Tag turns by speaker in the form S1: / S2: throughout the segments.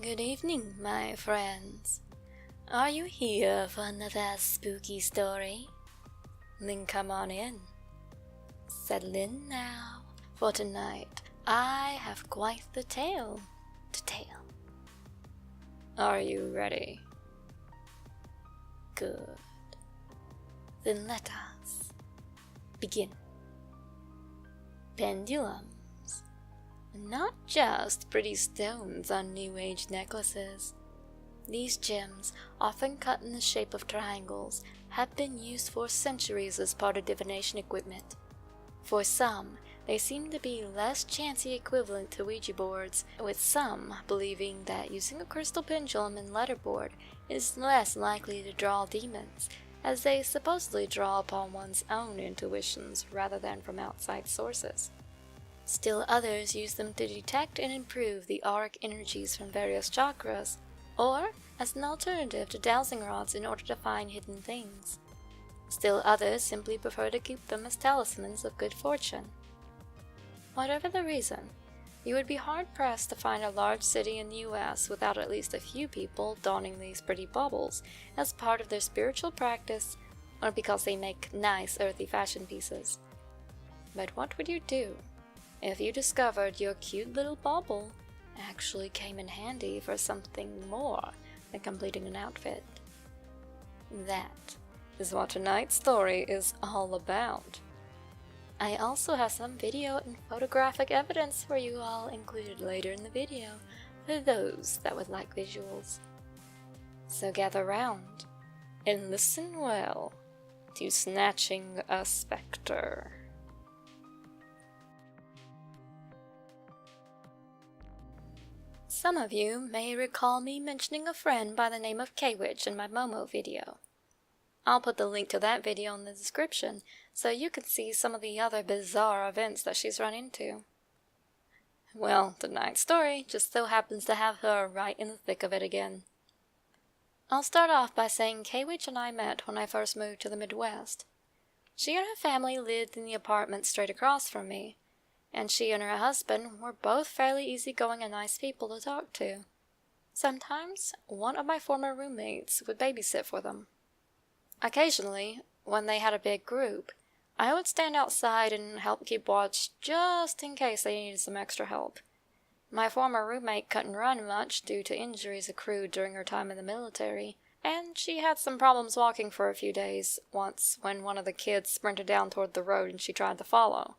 S1: Good evening, my friends. Are you here for another spooky story? Then come on in. Settle in now, for tonight I have quite the tale to tell. Are you ready? Good. Then let us begin. Pendulums. Not just pretty stones on New Age necklaces. These gems, often cut in the shape of triangles, have been used for centuries as part of divination equipment. For some, they seem to be less chancy equivalent to Ouija boards, with some believing that using a crystal pendulum and letterboard is less likely to draw demons, as they supposedly draw upon one's own intuitions rather than from outside sources. Still others use them to detect and improve the auric energies from various chakras, or as an alternative to dowsing rods in order to find hidden things. Still others simply prefer to keep them as talismans of good fortune. Whatever the reason, you would be hard-pressed to find a large city in the US without at least a few people donning these pretty baubles as part of their spiritual practice or because they make nice earthy fashion pieces. But what would you do if you discovered your cute little bauble actually came in handy for something more than completing an outfit? That is what tonight's story is all about. I also have some video and photographic evidence for you all included later in the video for those that would like visuals. So gather round and listen well to Snatching a Specter. Some of you may recall me mentioning a friend by the name of K-Witch in my Momo video. I'll put the link to that video in the description so you can see some of the other bizarre events that she's run into. Well, tonight's story just so happens to have her right in the thick of it again. I'll start off by saying K-Witch and I met when I first moved to the Midwest. She and her family lived in the apartment straight across from me, and she and her husband were both fairly easygoing and nice people to talk to. Sometimes, one of my former roommates would babysit for them. Occasionally, when they had a big group, I would stand outside and help keep watch just in case they needed some extra help. My former roommate couldn't run much due to injuries accrued during her time in the military, and she had some problems walking for a few days once when one of the kids sprinted down toward the road and she tried to follow.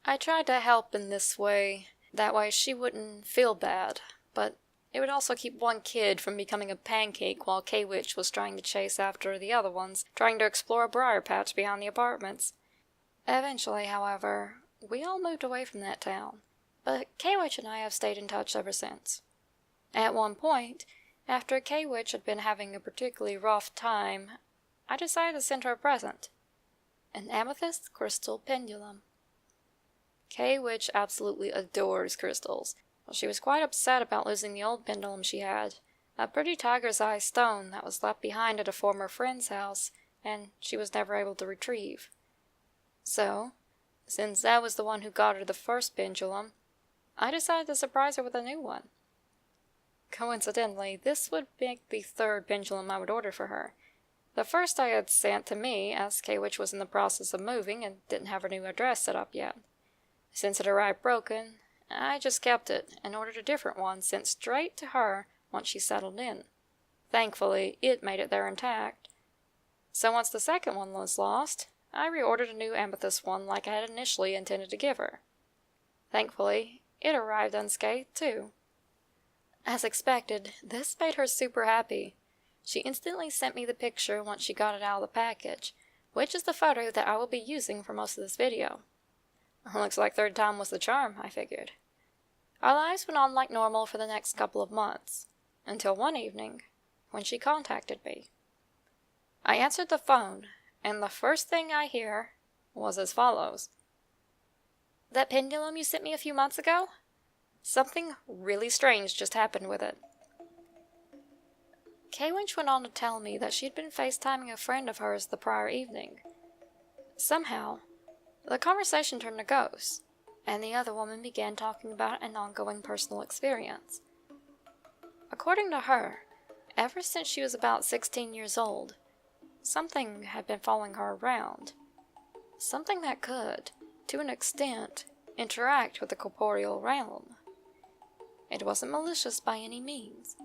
S1: I tried to help in this way, that way she wouldn't feel bad, but it would also keep one kid from becoming a pancake while K-Witch was trying to chase after the other ones, trying to explore a briar patch behind the apartments. Eventually, however, we all moved away from that town, but K-Witch and I have stayed in touch ever since. At one point, after K-Witch had been having a particularly rough time, I decided to send her a present: an amethyst crystal pendulum. K-Witch absolutely adores crystals. She was quite upset about losing the old pendulum she had, a pretty tiger's eye stone that was left behind at a former friend's house, and she was never able to retrieve. So, since that was the one who got her the first pendulum, I decided to surprise her with a new one. Coincidentally, this would make the third pendulum I would order for her. The first I had sent to me, as K-Witch was in the process of moving and didn't have her new address set up yet. Since it arrived broken, I just kept it and ordered a different one sent straight to her once she settled in. Thankfully, it made it there intact. So once the second one was lost, I reordered a new amethyst one like I had initially intended to give her. Thankfully, it arrived unscathed too. As expected, this made her super happy. She instantly sent me the picture once she got it out of the package, which is the photo that I will be using for most of this video. Looks like third time was the charm, I figured. Our lives went on like normal for the next couple of months, until one evening, when she contacted me. I answered the phone, and the first thing I hear was as follows. "That pendulum you sent me a few months ago? Something really strange just happened with it." K-Winch went on to tell me that she'd been FaceTiming a friend of hers the prior evening. Somehow, the conversation turned to ghosts, and the other woman began talking about an ongoing personal experience. According to her, ever since she was about 16 years old, something had been following her around. Something that could, to an extent, interact with the corporeal realm. It wasn't malicious by any means.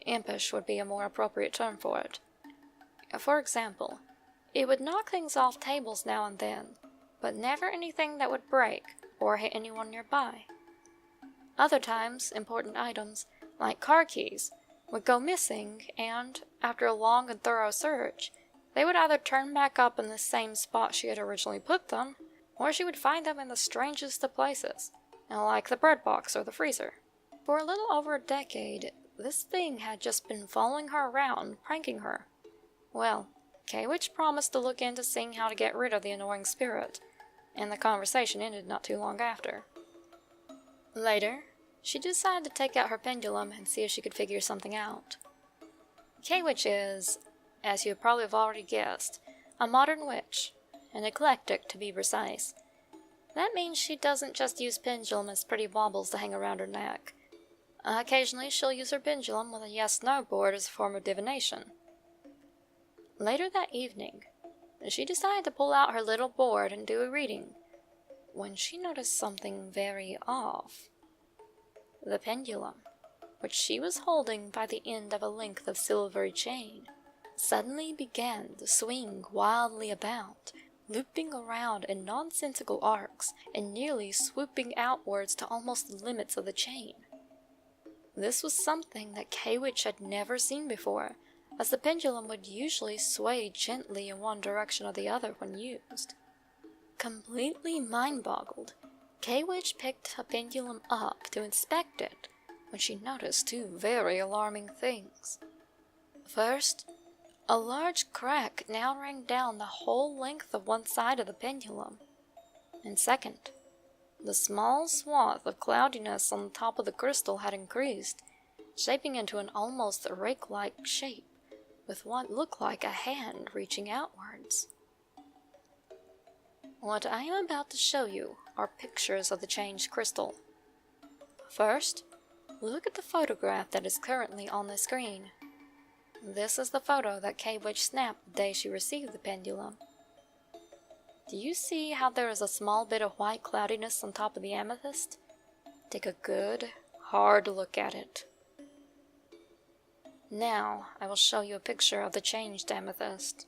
S1: Impish would be a more appropriate term for it. For example, it would knock things off tables now and then, but never anything that would break or hit anyone nearby. Other times, important items, like car keys, would go missing, and, after a long and thorough search, they would either turn back up in the same spot she had originally put them, or she would find them in the strangest of places, like the bread box or the freezer. For a little over a decade, this thing had just been following her around, pranking her. Well, K-Witch promised to look into seeing how to get rid of the annoying spirit, and the conversation ended not too long after. Later, she decided to take out her pendulum and see if she could figure something out. K-Witch is, as you probably have already guessed, a modern witch, an eclectic to be precise. That means she doesn't just use pendulum as pretty baubles to hang around her neck. Occasionally she'll use her pendulum with a yes-no board as a form of divination. Later that evening, she decided to pull out her little board and do a reading, when she noticed something very off. The pendulum, which she was holding by the end of a length of silvery chain, suddenly began to swing wildly about, looping around in nonsensical arcs and nearly swooping outwards to almost the limits of the chain. This was something that K-Witch had never seen before, as the pendulum would usually sway gently in one direction or the other when used. Completely mind-boggled, K-Witch picked a pendulum up to inspect it when she noticed two very alarming things. First, a large crack now ran down the whole length of one side of the pendulum. And second, the small swath of cloudiness on the top of the crystal had increased, shaping into an almost rake-like shape, with what looked like a hand reaching outwards. What I am about to show you are pictures of the changed crystal. First, look at the photograph that is currently on the screen. This is the photo that K-Witch snapped the day she received the pendulum. Do you see how there is a small bit of white cloudiness on top of the amethyst? Take a good, hard look at it. Now, I will show you a picture of the changed amethyst.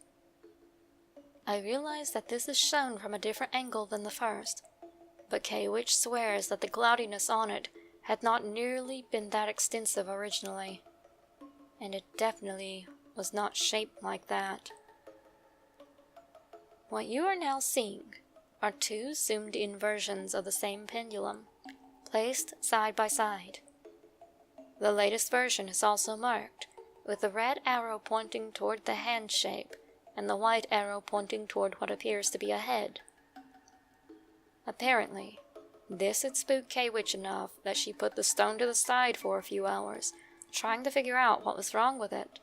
S1: I realize that this is shown from a different angle than the first, but K-Witch swears that the cloudiness on it had not nearly been that extensive originally, and it definitely was not shaped like that. What you are now seeing are two zoomed-in versions of the same pendulum, placed side by side. The latest version is also marked, with the red arrow pointing toward the hand shape, and the white arrow pointing toward what appears to be a head. Apparently, this had spooked K-Witch enough that she put the stone to the side for a few hours, trying to figure out what was wrong with it.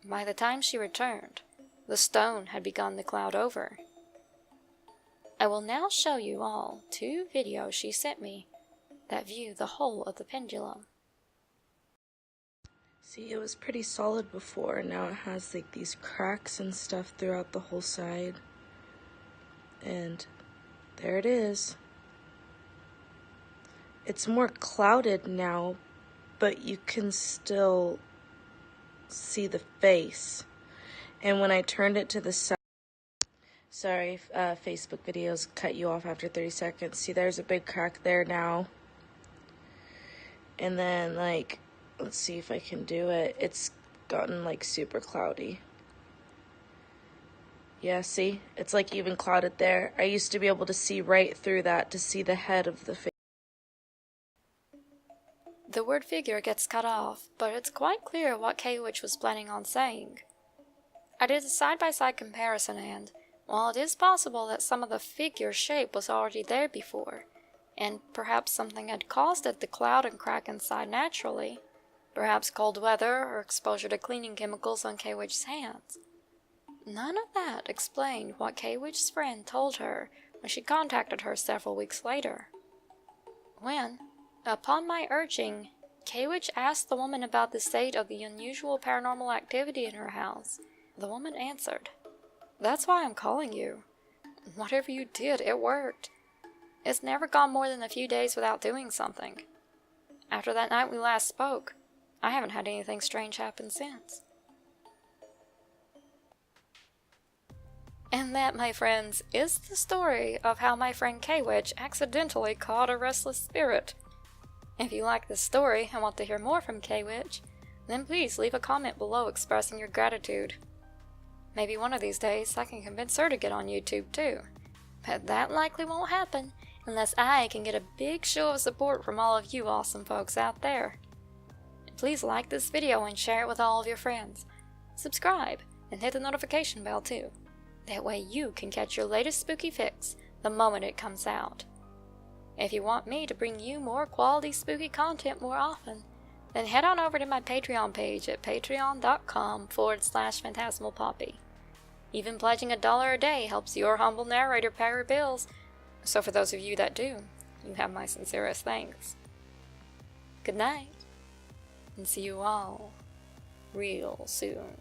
S1: By the time she returned, the stone had begun to cloud over. I will now show you all two videos she sent me that view the whole of the pendulum.
S2: See, it was pretty solid before, now it has like these cracks and stuff throughout the whole side. And there it is. It's more clouded now, but you can still see the face. And when I turned it to the side, sorry, Facebook videos cut you off after 30 seconds. See, there's a big crack there now. And then, like, let's see if I can do it. It's gotten, like, super cloudy. Yeah, see? It's, like, even clouded there. I used to be able to see right through that to see the head of the face.
S1: The word figure gets cut off, but it's quite clear what K-Witch was planning on saying. I did a side-by-side comparison, and while it is possible that some of the figure shape was already there before, and perhaps something had caused it to cloud and crack inside naturally, perhaps cold weather or exposure to cleaning chemicals on K-Witch's hands, none of that explained what K-Witch's friend told her when she contacted her several weeks later. When, upon my urging, K-Witch asked the woman about the state of the unusual paranormal activity in her house. The woman answered, "That's why I'm calling you. Whatever you did, it worked. It's never gone more than a few days without doing something. After that night we last spoke, I haven't had anything strange happen since." And that, my friends, is the story of how my friend K-Witch accidentally caught a restless spirit. If you like this story and want to hear more from K-Witch, then please leave a comment below expressing your gratitude. Maybe one of these days I can convince her to get on YouTube too, but that likely won't happen unless I can get a big show of support from all of you awesome folks out there. Please like this video and share it with all of your friends. Subscribe and hit the notification bell too. That way you can catch your latest spooky fix the moment it comes out. If you want me to bring you more quality spooky content more often, then head on over to my Patreon page at patreon.com/phantasmalpoppy. Even pledging $1 a day helps your humble narrator pay her bills, so for those of you that do, you have my sincerest thanks. Good night, and see you all real soon.